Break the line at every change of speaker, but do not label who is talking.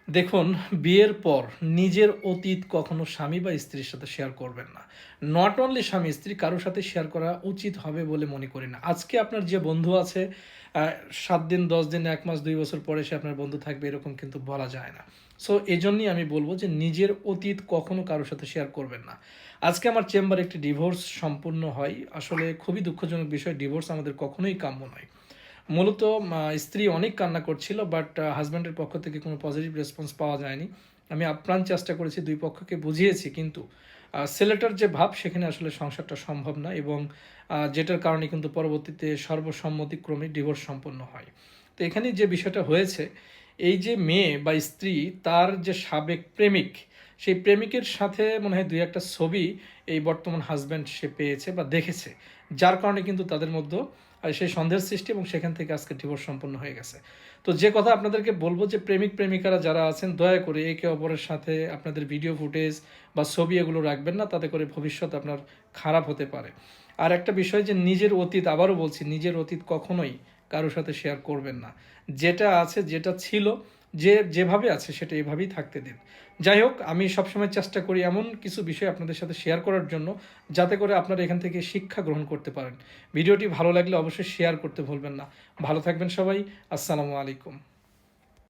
দেখুন, বিয়ের পর নিজের অতীত কখনো স্বামী বা স্ত্রীর সাথে শেয়ার করবেন না। নট অনলি স্বামী-স্ত্রী কারো সাথে শেয়ার করা উচিত হবে বলে মনে করি না। আজকে আপনার যে বন্ধু আছে, আ ৭ দিন, ১০ দিন, ১ মাস, ২ বছর পরে সে আপনার বন্ধু থাকবে এরকম কিন্তু বলা যায় না। সো এজন্যই আমি বলব যে নিজের অতীত কখনো কারো সাথে শেয়ার করবেন না। আজকে আমার চেম্বারে একটি ডিভোর্স সম্পূর্ণ হয়। আসলে খুবই দুঃখজনক বিষয়, ডিভোর্স আমাদের কখনোই কাম্য নয়। মূলত স্ত্রী অনেক কান্না করছিল, বাট হাসব্যান্ডের পক্ষ থেকে কোনো পজিটিভ রেসপন্স পাওয়া যায়নি। আমি আপ্রাণ চেষ্টা করেছি, ২ পক্ষকে বুঝিয়েছি, কিন্তু ছেলেটার যে ভাব সেখানে আসলে সংসারটা সম্ভব না, এবং যেটার কারণে কিন্তু পরবর্তীতে সর্বসম্মতিক্রমে ডিভোর্স সম্পন্ন হয়। তো এখানে যে বিষয়টা হয়েছে, এই যে মেয়ে বা স্ত্রী, তার যে সাবেক প্রেমিক, সেই প্রেমিকের সাথে মনে হয় ২-১ টা ছবি এই বর্তমান হাসব্যান্ড সে পেয়েছে বা দেখেছে। যার কারণে কিন্তু তাদের মধ্যে সেই সন্দেহের সৃষ্টি, এবং সেখান থেকে আজকে ডিভোর্স সম্পন্ন হয়ে গেছে। তো যে কথা আপনাদেরকে বলব যে প্রেমিক প্রেমিকারা যারা আছেন, দয়া করে একে অপরের সাথে আপনাদের ভিডিও ফুটেজ বা ছবি এগুলো রাখবেন না, তাতে করে ভবিষ্যৎ আপনার খারাপ হতে পারে। আর একটা বিষয় যে নিজের অতীত, আবারও বলছি, নিজের অতীত কখনোই কারোর সাথে শেয়ার করবেন না। যেটা আছে, যেটা ছিল, যে যেভাবে আছে সেটা এভাবেই থাকতে দিন। যাই হোক, আমি সবসময় চেষ্টা করি এমন কিছু বিষয় আপনাদের সাথে শেয়ার করার জন্য, যাতে করে আপনারা এখান থেকে শিক্ষা গ্রহণ করতে পারেন। ভিডিওটি ভালো লাগলে অবশ্যই শেয়ার করতে ভুলবেন না। ভালো থাকবেন সবাই। আসসালামু আলাইকুম।